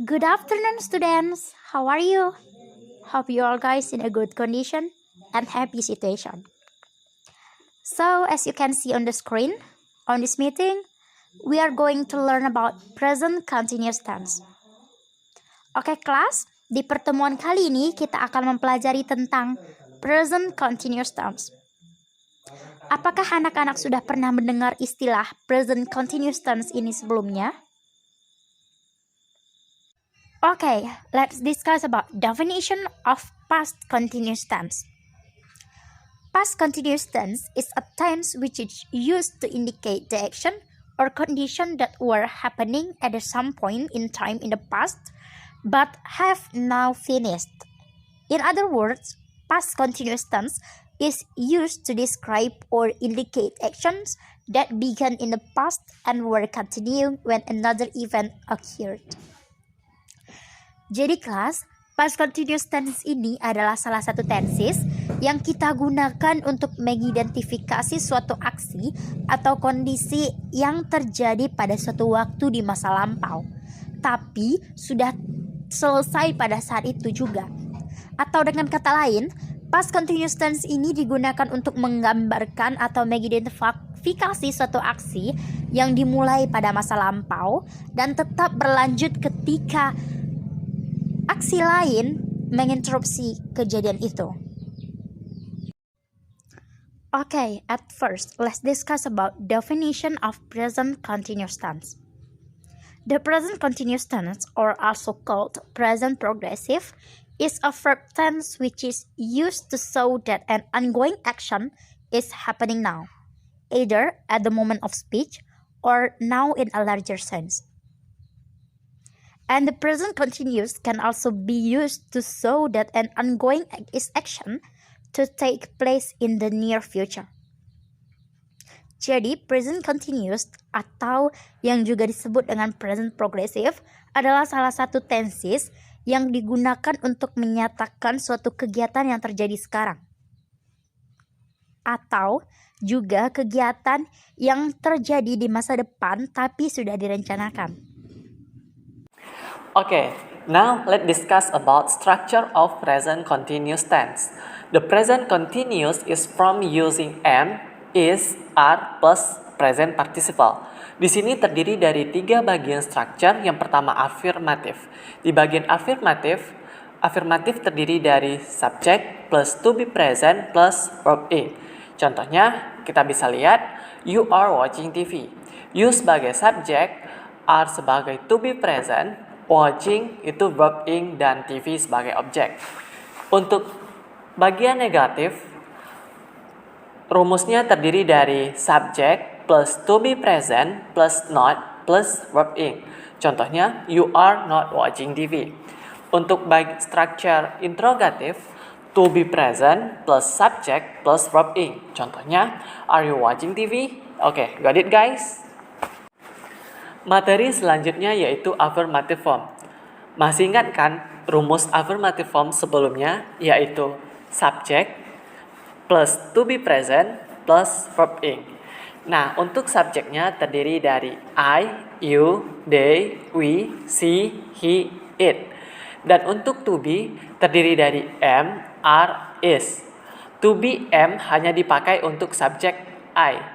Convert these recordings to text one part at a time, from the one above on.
Good afternoon, students. How are you? Hope you all guys in a good condition and happy situation. So, as you can see on the screen, on this meeting, we are going to learn about present continuous tense. Oke, kelas, di pertemuan kali ini kita akan mempelajari tentang present continuous tense. Apakah anak-anak sudah pernah mendengar istilah present continuous tense ini sebelumnya? Okay, let's discuss about definition of past continuous tense. Past continuous tense is a tense which is used to indicate the action or condition that were happening at some point in time in the past but have now finished. In other words, past continuous tense is used to describe or indicate actions that began in the past and were continuing when another event occurred. Jadi kelas, past continuous tense ini adalah salah satu tenses yang kita gunakan untuk mengidentifikasi suatu aksi atau kondisi yang terjadi pada suatu waktu di masa lampau, tapi sudah selesai pada saat itu juga. Atau dengan kata lain, past continuous tense ini digunakan untuk menggambarkan atau mengidentifikasi suatu aksi yang dimulai pada masa lampau dan tetap berlanjut ketika aksi lain menginterupsi kejadian itu. Okay, at first, let's discuss about definition of present continuous tense. The present continuous tense, or also called present progressive, is a verb tense which is used to show that an ongoing action is happening now, either at the moment of speech or now in a larger sense. And the present continuous can also be used to show that an ongoing action to take place in the near future. Jadi, present continuous atau yang juga disebut dengan present progressive adalah salah satu tenses yang digunakan untuk menyatakan suatu kegiatan yang terjadi sekarang. Atau juga kegiatan yang terjadi di masa depan tapi sudah direncanakan. Okay, now let's discuss about structure of present continuous tense. The present continuous is from using am, is, are plus present participle. Di sini terdiri dari 3 bagian structure. Yang pertama affirmative. Di bagian affirmative terdiri dari subject plus to be present plus verb ing. Contohnya kita bisa lihat you are watching TV. You sebagai subject, are sebagai to be present, watching itu verb ing dan TV sebagai objek. Untuk bagian negatif, rumusnya terdiri dari subject plus to be present plus not plus verb ing. Contohnya, you are not watching TV. Untuk bagian structure interrogatif, to be present plus subject plus verb ing. Contohnya, are you watching TV? Oke, got it guys? Materi selanjutnya yaitu affirmative form. Masih ingat kan rumus affirmative form sebelumnya, yaitu subject plus to be present plus verb ing. Nah, untuk subjeknya terdiri dari I, you, they, we, she, he, it. Dan untuk to be terdiri dari am, are, is. To be am hanya dipakai untuk subjek I.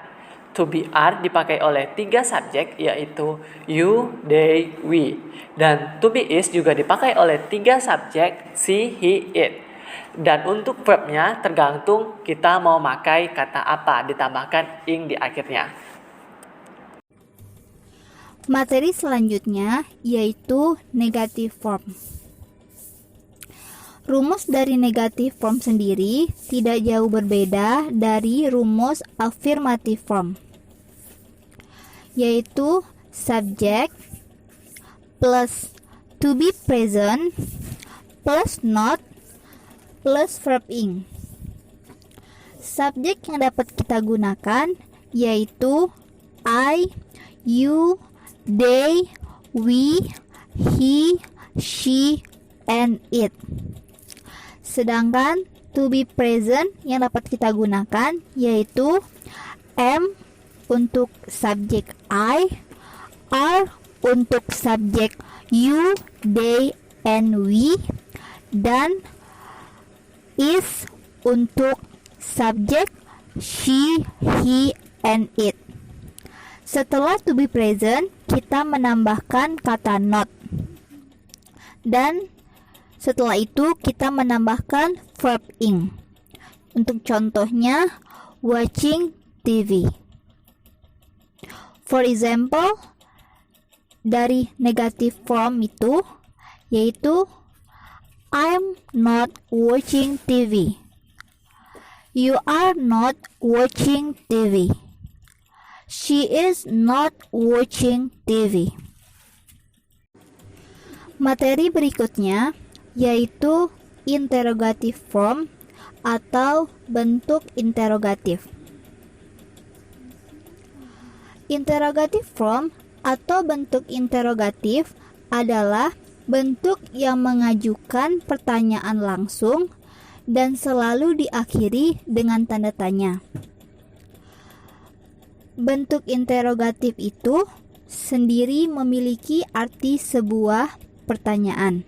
To be are dipakai oleh 3 subjek yaitu you, they, we. Dan to be is juga dipakai oleh 3 subjek she, he, it. Dan untuk verbnya tergantung kita mau pakai kata apa, ditambahkan ing di akhirnya. Materi selanjutnya yaitu negative form. Rumus dari negative form sendiri tidak jauh berbeda dari rumus affirmative form, yaitu subject plus to be present plus not plus verb ing. Subjek yang dapat kita gunakan yaitu I, you, they, we, he, she, and it. Sedangkan to be present yang dapat kita gunakan yaitu am untuk subjek I, are untuk subjek you, they, and we, dan is untuk subjek she, he, and it. Setelah to be present, kita menambahkan kata not. Dan setelah itu kita menambahkan verb ing. Untuk contohnya, watching TV. For example, dari negative form itu, yaitu I'm not watching TV. You are not watching TV. She is not watching TV. Materi berikutnya yaitu interrogative form atau bentuk interogatif. Interrogative form atau bentuk interogatif adalah bentuk yang mengajukan pertanyaan langsung dan selalu diakhiri dengan tanda tanya. Bentuk interogatif itu sendiri memiliki arti sebuah pertanyaan.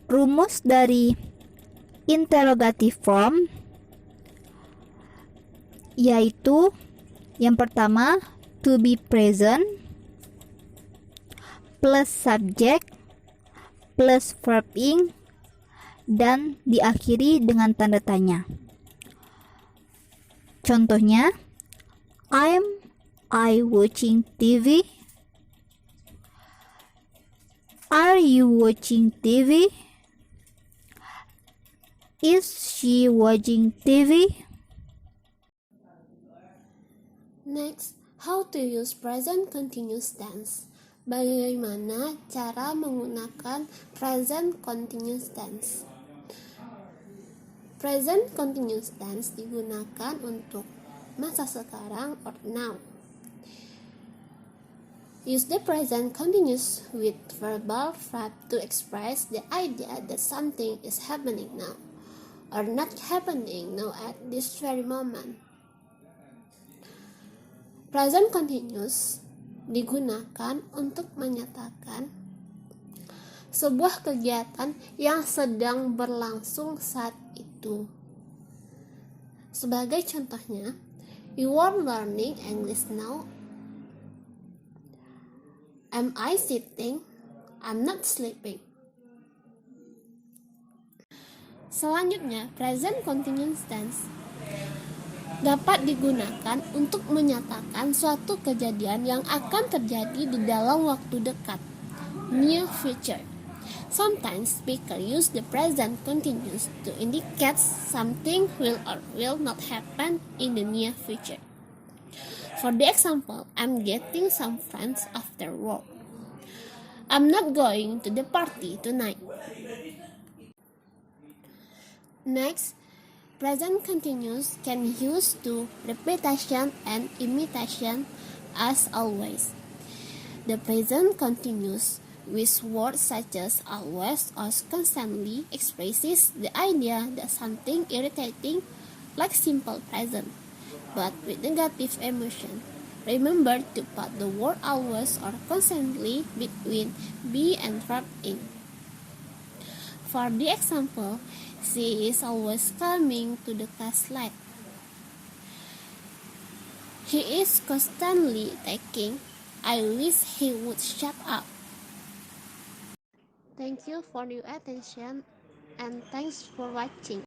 Rumus dari interrogative form yaitu yang pertama to be present plus subject plus verb ing dan diakhiri dengan tanda tanya. Contohnya, I watching TV? Are you watching TV? Is she watching TV? Next, how to use present continuous tense. Bagaimana cara menggunakan present continuous tense? Present continuous tense digunakan untuk masa sekarang or now. Use the present continuous with verbal verb to express the idea that something is happening now or not happening now at this very moment. Present continuous digunakan untuk menyatakan sebuah kegiatan yang sedang berlangsung saat itu. Sebagai contohnya, you are learning English now. Am I sitting? I'm not sleeping. Selanjutnya, present continuous tense dapat digunakan untuk menyatakan suatu kejadian yang akan terjadi di dalam waktu dekat, near future. Sometimes speakers use the present continuous to indicate something will or will not happen in the near future. For the example, I'm getting some friends after work. I'm not going to the party tonight. Next, present continuous can be used to repetition and imitation as always. The present continuous with words such as always or constantly expresses the idea that something irritating like simple present, but with negative emotion. Remember to put the word always or constantly between be and verb in. For the example, she is always coming to the class late. He is constantly taking. I wish he would shut up. Thank you for your attention and thanks for watching.